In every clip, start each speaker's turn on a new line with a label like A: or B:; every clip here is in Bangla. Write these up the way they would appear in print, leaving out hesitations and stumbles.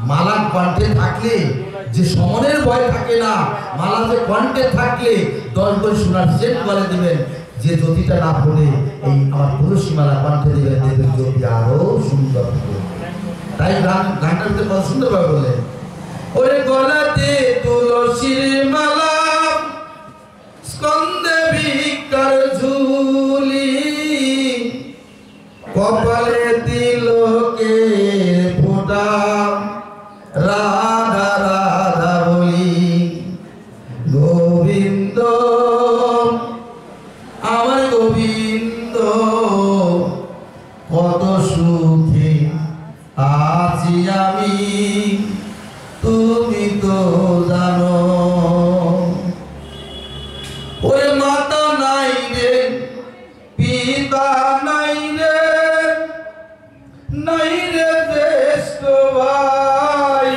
A: মালা কণ্ঠে থাকলে যে সমনের ভয় থাকে না, মালা যে কণ্ঠে থাকলে 10 বই শোনার সেট করে দেবেন, যে জ্যোতিটা না পড়ে এই আমার তুলসী মালা কণ্ঠে দেবেন, দেবেন জ্যোতি আরো সুন্দর হবে। তাই গানটার ভিতরে কত সুন্দর ভাবে বললেন, ওরে গলাতে তুলসীর মালা, স্কন্দে ভিক্ষার ঝুলি, কপালে তিলকের ফোঁটা, রাধা রাধা বলি, গোবিন্দ আমার গোবিন্দ, কত সুখে আছি আমি তুমি তো জানো। ওরে মাতা নাই রে, পিতা নাই রে, নাই রে জ্যেষ্ঠ ভাই,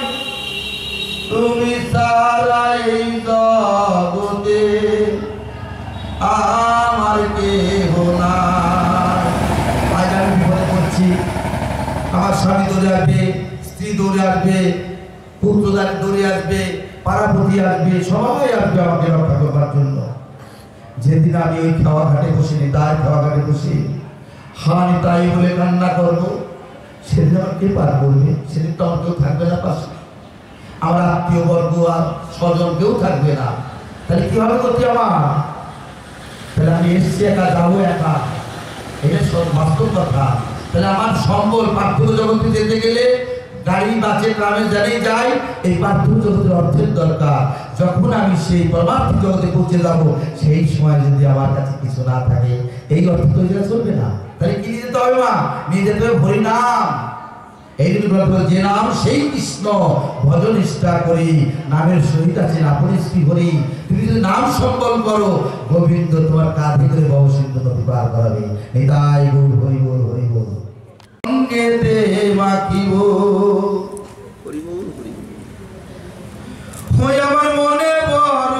A: তুমি সারাই জগতে আমার কেহ নাই। আজ আমি বিপদে পড়ছি, আমার স্বামী দৌড়ে আসবে, স্ত্রী দৌড়ে আসবে, পুত্র দৌড়ে আসবে, পাড়াপতি আসবে, সবাই আসবে আমাকে রক্ষা করবার জন্য। যেদিন আমি ওই খাওয়া ঘাটে বসে, তার খাওয়া ঘাটে বসে হানি তাই বলে কান্না করবো, সেদিন আমার কে পার করবে? সেদিন তো আমার কেউ থাকবে না পাশে, আমার আত্মীয় বর্গ আর স্বজন কেউ থাকবে না। তাহলে কিভাবে করতে আমার? তাহলে আমি এসছি একা, যাবো একা, এটা সব বাস্তব কথা। তাহলে আমার সম্বল পার্থিব জগতে যেতে গেলে গাড়ি বাসে ট্রামে জানিয়ে যাই, এই পার্থিব জগতের অর্থের দরকার। যখন আমি সেই পরমার্থিক জগতে পৌঁছে যাব, সেই সময় যদি আমার কাছে কিছু না থাকে, এই অর্থ তো চলবে না। তাহলে কি নিয়ে যেতে হবে? মা নিয়ে যেতে হবে হরিনাম। এই যে নাম সেই কৃষ্ণ, ভজন নিষ্ঠা করি, নামের সহিত আছে আপনি শ্রী হরি। তুমি যদি নাম সম্বল করো, গোবিন্দ তোমার কাঁধে করে ভবসিন্ধু নদী পার করাবে। নিতাই গৌর হরি বল, হরি বল। অঙ্গেতে মাখিব হরি বল, হরি বল। আমার মনে বড়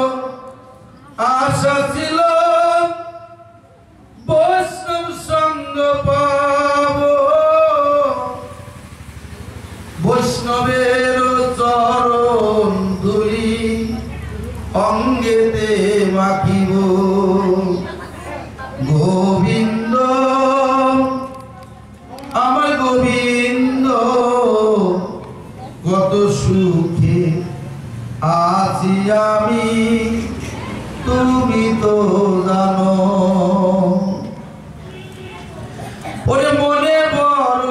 A: আশা ছিল, বৈষ্ণব সঙ্গ পাবো, বৈষ্ণবের চরণ ধুলি অঙ্গেতে মাখিব। গোবিন্দ আমার গোবিন্দ, কত সুখে আছি আমি তুমি তো জানো। ওরে মনে বড়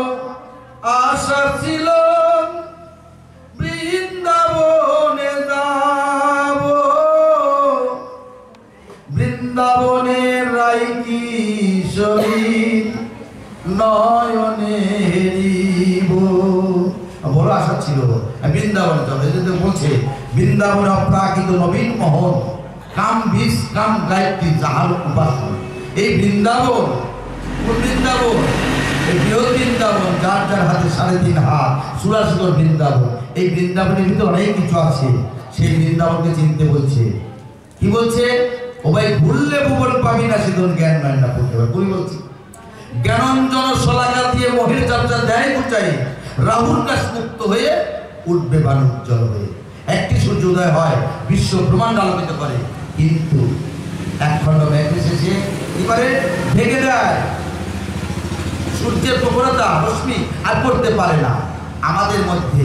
A: আশা ছিল, বৃন্দাবনে যাব, বৃন্দাবনের রাই কিশোরী নয়নে হেরিব। বড় আশা ছিল বৃন্দাবনে যাবো। এই যে বলছে, বৃন্দাবন অপ্রাকৃত নবীন মোহন, কাম বিষ কাম গায়ত্রী যাহার উপাসন। এই বৃন্দাবন, বৃন্দাবন এই বৃহৎ বৃন্দাবন, যার যার হাতে 3.5 হাত, সুরাসুর বৃন্দাবন। এই বৃন্দাবনের ভিতরে অনেক কিছু আছে, সেই বৃন্দাবনকে চিনতে বলছে। কি বলছে? ও ভাই, ভুললে ভুবন পাবি না, সেদিন জ্ঞান নয় না করতে পারে। বলি বলছি, জ্ঞানঞ্জন শলাকা দিয়ে মহের চর্চা দেয় উচ্চাই, রাহুল কাশ মুক্ত হয়ে উঠবে বাণুজ্জ্বল হয়ে। একটি সূর্য উদয় হয়, বিশ্ব ব্রহ্মাণ্ড আলোকিত করে, কিন্তু এক খণ্ড মেঘ এসেছে কি করে ঢেকে দেয়, সূর্যের প্রখরতা রশ্মি আর করতে পারে না। আমাদের মধ্যে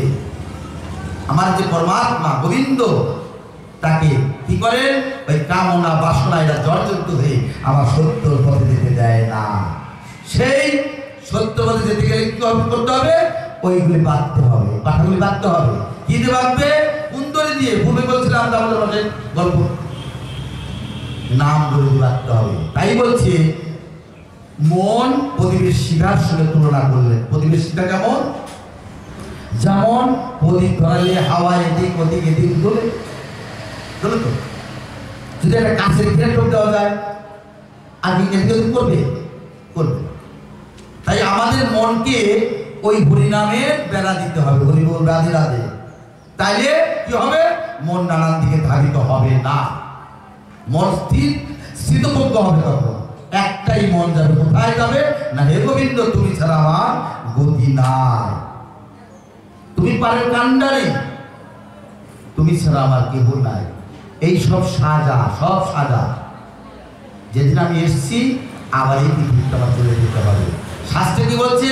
A: আমার যে পরমাত্মা গোবিন্দ, তাকে কি করেন? ওই কামনা বাসনা এরা জর্জরিত হয়ে আমার সত্যর পথে যেতে দেয় না। সেই সত্য পথে যেতে গেলে কি করতে হবে? ওইগুলি বাঁধতে হবে, পাঠাগুলি বাঁধতে হবে। কি দিয়ে বাঁধবে? কুন্দরি দিয়ে। পূর্বে বলছিলাম আমাদের মাঝে গল্প, নাম ধরে বাঁধতে হবে। তাই বলছে, মন প্রতিবেশীটার সঙ্গে তুলনা করলেন। প্রতিবেশীটা কেমন? যেমন প্রদীপ ধরালে হাওয়া এদিক ওদিক এদিক তোলে, তোলে তো। যদি একটা কাছের ঘিরে টোপ দেওয়া যায়, আগে এদিকে করবে, করবে। তাই আমাদের মনকে ওই হরিনামের বেড়া দিতে হবে, হরি বল রাধে রাধে। তাইলে কি হবে? মন নানান দিকে ধাবিত হবে না, মন স্থিতপ্রজ্ঞ হবে। তখন একটাই মন যাবে, কোথায় যাবে না? হে গোবিন্দ, তুমি ছাড়া আমার গতি নাই, তুমি পারের কান্ডারে, তুমি ছাড়া আমার কেহ নাই। এই সব সাজা, সব সাজা। যেদিন আমি এসছি আবার এই পৃথিবীটা আমার চলে যেতে হবে। শাস্ত্রে কি বলছে?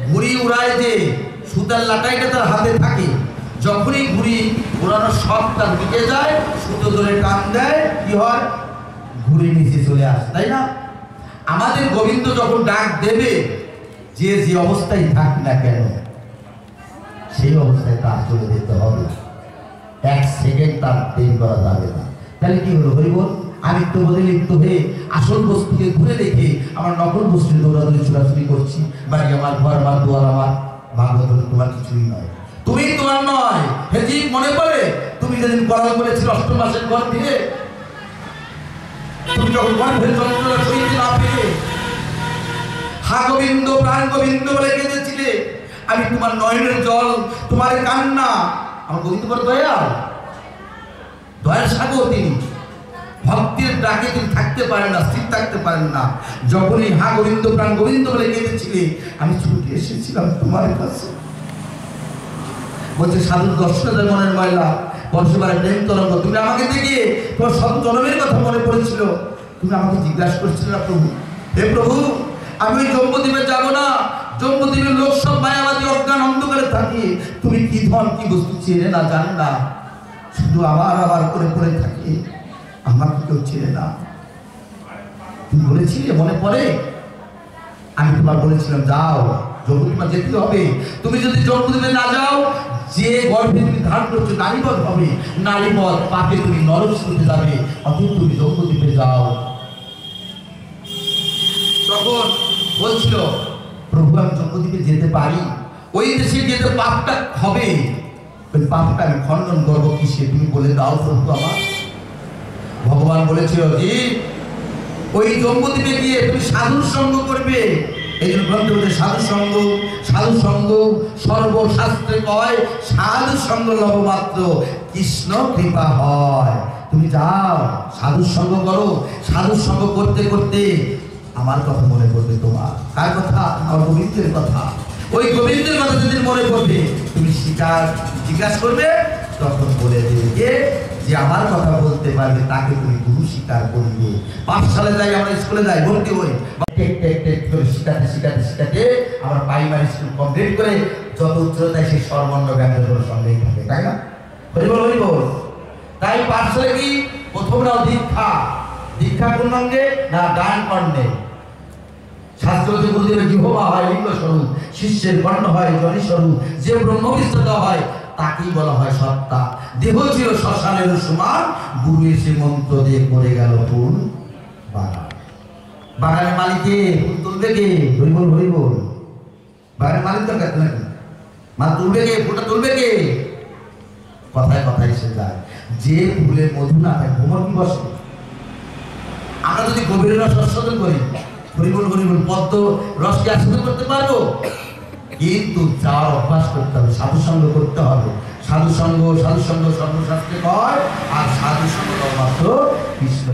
A: ঘুড়ি উড়ায় যে সুতার লাটাইটা তার হাতে থাকে, যখনই ঘুড়ি উড়ানোর সব তার দিকে যায়, সুতো ধরে টান দেয়, কি হয়? ঘুড়ি নিচে চলে আসে, তাই না? আমাদের গোবিন্দ যখন ডাক দেবে, যে যে অবস্থায় থাক না কেন সেই অবস্থায় তার চলে যেতে হবে। এক সেকেন্ড তার দেরি করা যাবে না। তাহলে কি হলো? হরিবল আমি তো বলে লিপ্ত হয়ে আসল বস্তুকে ঘুরে দেখে আমার নকল বস্তু দৌড়াদৌড়ি ছোড়াছুড়ি করছি। বাড়ি আমার, ঘর আমার, দুয়ার আমার। ভাগবত তোমার কিছুই নয়, তুমি তোমার নয়। হে জীব, মনে পড়ে তুমি যেদিন করাল করেছিল 8 মাসের ঘর দিয়ে, তুমি যখন গর্ভের যন্ত্রণা সইতে না পেরে হা গোবিন্দ, প্রাণ গোবিন্দ বলে কেঁদেছিলে, আমি তোমার নয়নের জল, তোমার কান্না। আমার গোবিন্দ বড় দয়াল, দয়ার সাগর তিনি। ভক্তের ডাকে তিনি থাকতে পারেন না, স্থির থাকতে পারেন না। যখনই হা গোবিন্দ, প্রাণ গোবিন্দ বলে কেঁদেছিলে, আমি ছুটে এসেছিলাম তোমার কাছে। বলছে সাধুর দর্শনের মনের ময়লা বর্ষবারের প্রেম তরঙ্গ, তুমি আমাকে দেখে তোমার শত জন্মের কথা মনে পড়েছিল। তুমি আমাকে জিজ্ঞাসা করছিলে না, প্রভু, হে প্রভু, আমি ওই জম্বুদ্বীপে যাবো না। জম্বুদ্বীপের লোক সব মায়াবাদী অজ্ঞান অন্ধকারে থাকে। তুমি কি ধন কি বস্তু চেনে না, জানে না, শুধু আবার আবার করে পড়ে থাকে। আমাকে কেউ চেনে না। তুমি বলেছিলে, মনে পড়ে? আমি তোমার বলেছিলাম যাও, জম্বুদ্বীপে যেতে হবে। তুমি যদি জম্বুদ্বীপে না যাও, যে গর্ভে তুমি ধারণ করছো নারীবধ হবে, নারীবধ পাপে তুমি নরক শুনতে যাবে। অথচ তুমি জম্বুদ্বীপে যাও। তখন বলছিল, প্রভু আমি জম্বুদ্বীপে যেতে পারি, ওই দেশে যেতে পাপটা হবে, ওই পাপটা আমি খণ্ডন করবো কিসে? তুমি বলে দাও প্রভু আমার। ভগবান বলেছিল যে ওই জম্বুদ্বীপে গিয়ে তুমি সাধুর সঙ্গ করবে। এই জন্য গ্রন্থ বলতে সাধু সঙ্গ, সাধু সঙ্গ সর্বশাস্ত্রে কয়, সাধু সঙ্গ লবমাত্র কৃষ্ণ কৃপা হয়। তুমি যাও, সাধু সঙ্গ করো। সাধু সঙ্গ করতে করতে আমার কথা মনে পড়বে তোমার। কার কথা? আমার গোবিন্দের কথা। ওই গোবিন্দের কথা যেদিন মনে পড়বে, তুমি জিজ্ঞাসা করবে, তখন বলে দেবে যে আমার কথা বলতে পারবে তাকে তুমি গুরু স্বীকার করবে। পাঠশালে যাই, আমরা স্কুলে যাই, ভর্তি হই, শিখাতে শিখাতে শিখাতে আমরা প্রাইমারি স্কুল কমপ্লিট করে যত উচ্চতায় সেই সর্বর্ণ ব্যঞ্জন সঙ্গেই থাকে, তাই না? হরিবল হরিবল। তাই পাঠশালে কি প্রথম নাও দীক্ষা। দীক্ষা কোন অঙ্গে? না, ডান কর্ণে। শাস্ত্র যে গুরুদেবের জিহ্বা হয় লিঙ্গ স্বরূপ, শিষ্যের কর্ণ হয় জনি স্বরূপ, যে ব্রহ্মবিস্তৃত হয় তাকেই বলা হয় সত্তা। দেহ ছিল শ্মশানের সমান, গুরু এসে মন্ত্র দিয়ে করে গেল ফুল বাগান। বাগানের মালিকে ফুল তুলবে কে? হরিবল হরিবল। বাগানের মালিক তো নাকি মা তুলবে কে? ফুলটা তুলবে কে? কথায় কথায় এসে যায়, যে ফুলের মধু না থাকে ভ্রমণ কি বসে? আমরা যদি গভীর রস আস্বাদন করি, হরিবল হরিবল, পদ্ম রসকে আস্বাদন করতে পারবো? কিন্তু যার অভ্যাস করতে হবে, সাধু সঙ্গ করতে হবে। সাধু সঙ্গ সর্বশাস্ত্রে কয়, আর সাধু সঙ্গ মাত্র কৃষ্ণ